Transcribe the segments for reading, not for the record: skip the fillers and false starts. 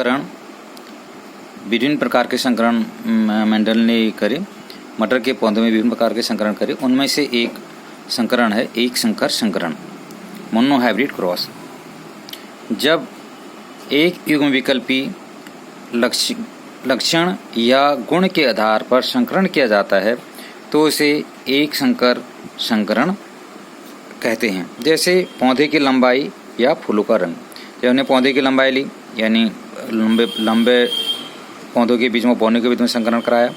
संकरण विभिन्न प्रकार के संकरण मेंडल ने करे। मटर के पौधों में विभिन्न प्रकार के संकरण करे। उनमें से एक संकरण है एक संकर संकरण, मोनोहाइब्रिड क्रॉस। जब एक युग्म विकल्पी लक्षण या गुण के आधार पर संकरण किया जाता है तो उसे एक संकर संकरण कहते हैं। जैसे पौधे की लंबाई या फूलों का रंग। जब हमने पौधे की लंबाई ली, यानी लंबे पौधों के बीच में पौधों के बीच में संकरण कराया,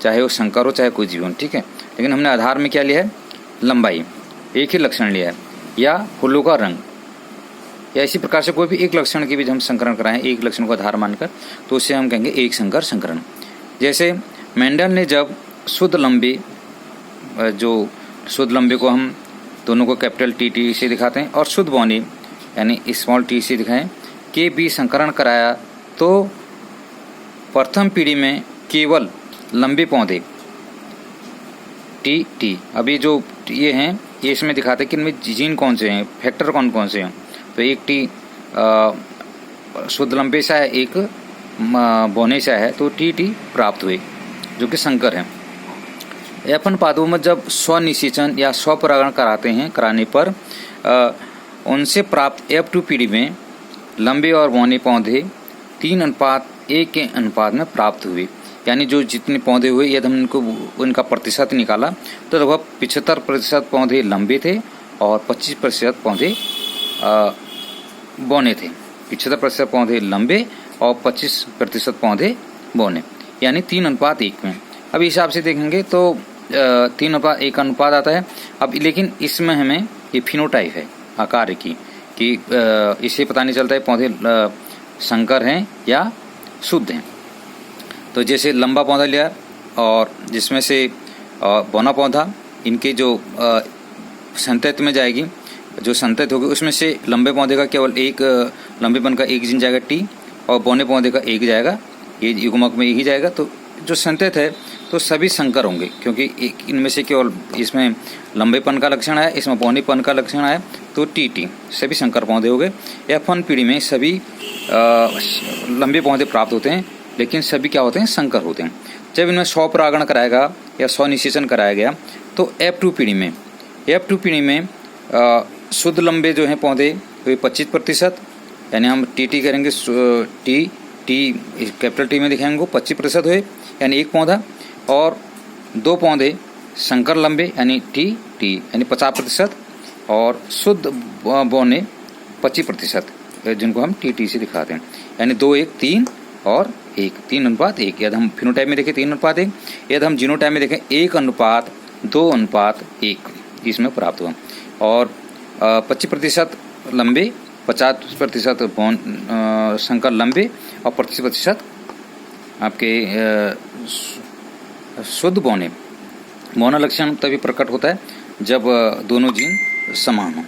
चाहे वो संकर हो चाहे कोई जीवन, ठीक है। लेकिन हमने आधार में क्या लिया है? लंबाई, एक ही लक्षण लिया है, या फूलों का रंग, या इसी प्रकार से कोई भी एक लक्षण के बीच हम संकरण कराएं एक लक्षण को आधार मानकर, तो उससे हम कहेंगे एक संकर संकरण। जैसे मेंडल ने जब शुद्ध लंबे, जो शुद्ध लंबे को हम दोनों को कैपिटल टी से दिखाते हैं, और शुद्ध बौने यानी स्मॉल टी से दिखाएं के बीच संकरण कराया, तो प्रथम पीढ़ी में केवल लंबे पौधे टी। अभी जो ये हैं ये इसमें दिखाते हैं कि इनमें जीन कौन से हैं, फैक्टर कौन कौन से हैं। तो एक टी शुद्ध लंबे से है, एक बौने से है, तो टी प्राप्त हुए जो कि संकर है। एफन पादपों में जब स्वनिषेचन या स्वपरागण कराने पर उनसे प्राप्त F2 पीढ़ी में लंबे और बौने पौधे 3:1 के अनुपात में प्राप्त हुए। यानी जो जितने पौधे हुए, यदि हम उनका प्रतिशत निकाला तो लगभग 75% पौधे लंबे थे और 25% पौधे बौने थे। 75% पौधे लंबे और 25% पौधे बौने, यानी 3:1 में। अब हिसाब से देखेंगे तो 3:1 अनुपात आता है। अब लेकिन इसमें हमें ये फिनोटाइप है आकार की, कि इससे पता नहीं चलता है पौधे संकर हैं या शुद्ध हैं। तो जैसे लंबा पौधा लिया और जिसमें से बौना पौधा, इनके जो संतति में जाएगी, जो संतति होगी उसमें से लंबे पौधे का केवल एक लंबेपन का एक जीन जाएगा टी, और बौने पौधे का एक जाएगा, ये युग्मक में यही जाएगा। तो जो संतति है तो सभी संकर होंगे, क्योंकि इनमें से केवल इसमें लंबेपन का लक्षण है, इसमें बौनेपन का लक्षण है, तो टी सभी संकर पौधे हो गए। F1 पीढ़ी में सभी लंबे पौधे प्राप्त होते हैं, लेकिन सभी क्या होते हैं? संकर होते हैं। जब इनमें स्वपरागण कराएगा या स्वनिषेचन कराया गया तो F2 पीढ़ी में शुद्ध लंबे जो हैं पौधे वे 25%, यानी हम टी करेंगे, टी कैपिटल टी में दिखाएंगे 25% हुए, यानी एक पौधा, और दो पौधे संकर लंबे यानी टी यानी 50%, और शुद्ध बौने 25%, जिनको हम टी से दिखाते हैं, यानी 2, 1, 3 और 1, 3:1। यदि हम फिनोटाइप में देखें 3:1, यदि हम जीनोटाइप में देखें 1:2:1 इसमें प्राप्त हुआ। और 25% लंबे, 50% संकर लंबे और 25% आपके शुद्ध बौने। बौना लक्षण तभी प्रकट होता है जब दोनों जीन समान हों।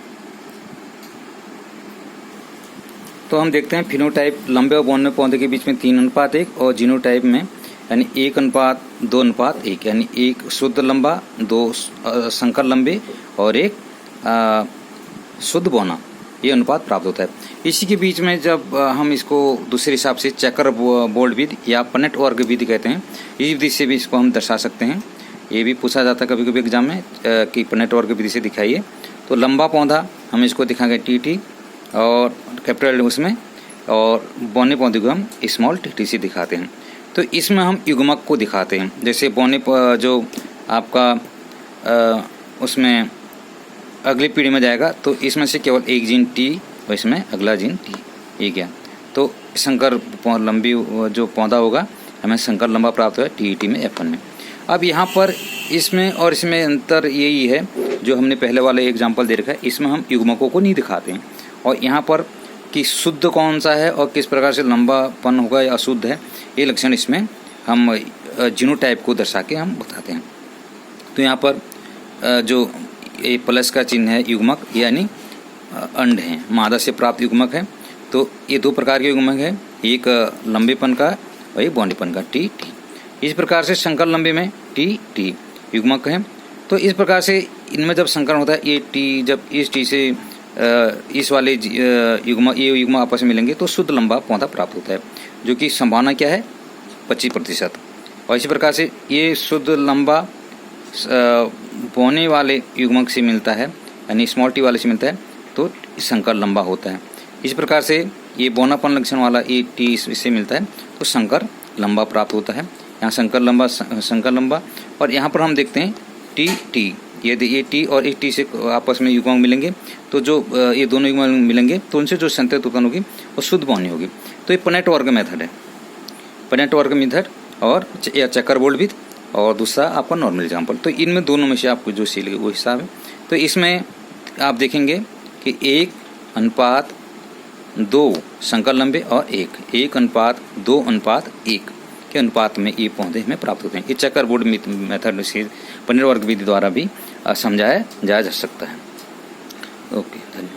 तो हम देखते हैं फिनोटाइप लंबे और बौने पौधे के बीच में 3:1, और जीनोटाइप में यानी 1:2:1, यानी एक शुद्ध लंबा, 2 संकर लंबे और 1 शुद्ध बौना, ये अनुपात प्राप्त होता है। इसी के बीच में जब हम इसको दूसरे हिसाब से चेकर बोर्ड विधि या पनेट वर्ग विधि कहते हैं, इस विधि से भी इसको हम दर्शा सकते हैं। ये भी पूछा जाता है कभी कभी एग्जाम में कि पनेट वर्ग विधि से दिखाइए। तो लंबा पौधा हम इसको दिखाएंगे टी और कैपिटल उसमें, और बौने पौधे को हम स्मॉल टी से दिखाते हैं। तो इसमें हम युग्मक को दिखाते हैं। जैसे बौने जो आपका उसमें अगली पीढ़ी में जाएगा तो इसमें से केवल एक जीन टी और इसमें अगला जीन टी, ये क्या, तो संकर लंबी जो पौधा होगा हमें संकर लंबा प्राप्त हुआ टी में F1 में। अब यहाँ पर इसमें और इसमें अंतर यही है जो हमने पहले वाले एग्जाम्पल दे रखा है, इसमें हम युग्मकों को नहीं दिखाते हैं, और यहाँ पर कि शुद्ध कौन सा है और किस प्रकार से लंबापन होगा या अशुद्ध है, ये लक्षण इसमें हम जीनोटाइप को दर्शा के हम बताते हैं। तो यहाँ पर जो ये प्लस का चिन्ह है युग्मक, यानी अंड हैं, मादा से प्राप्त युग्मक है। तो ये 2 प्रकार के युग्मक है, एक लंबेपन का और एक बौनेपन का टी। इस प्रकार से संकर लंबे में टी युग्मक है। तो इस प्रकार से इनमें जब संकरण होता है, ये टी जब इस टी से इस वाले युग्म ये युग्म आपस में मिलेंगे तो शुद्ध लंबा पौधा प्राप्त होता है, जो कि संभावना क्या है 25%। और इसी प्रकार से ये शुद्ध लंबा बोने वाले युग्मक से मिलता है, यानी स्मॉल टी वाले से मिलता है तो संकर लंबा होता है। इस प्रकार से ये बोनापन लक्षण वाला ए टी इससे मिलता है तो संकर लंबा प्राप्त होता है। यहाँ संकर लंबा और यहाँ पर हम देखते हैं टी यदि ये टी और एक टी से आपस में युग्मक मिलेंगे तो जो ये दोनों युग्मक मिलेंगे तो उनसे जो संतत उत्पन्न होगी वो शुद्ध बोनी होगी। तो ये पनेट वर्ग मेथड है, पनेट वर्ग मेथड और या चक्कर बोल्ड विथ, और दूसरा आपका नॉर्मल एग्जाम्पल। तो इनमें दोनों में से आपको जो सी लगे वो हिसाब है। तो इसमें आप देखेंगे कि 1:2 संकर लंबे और 1:2:1 के अनुपात में ये पौधे हमें प्राप्त होते हैं। ये चक्कर बोर्ड मेथड से पनीर वर्ग विधि द्वारा भी समझाया जा सकता है। ओके, धन्यवाद।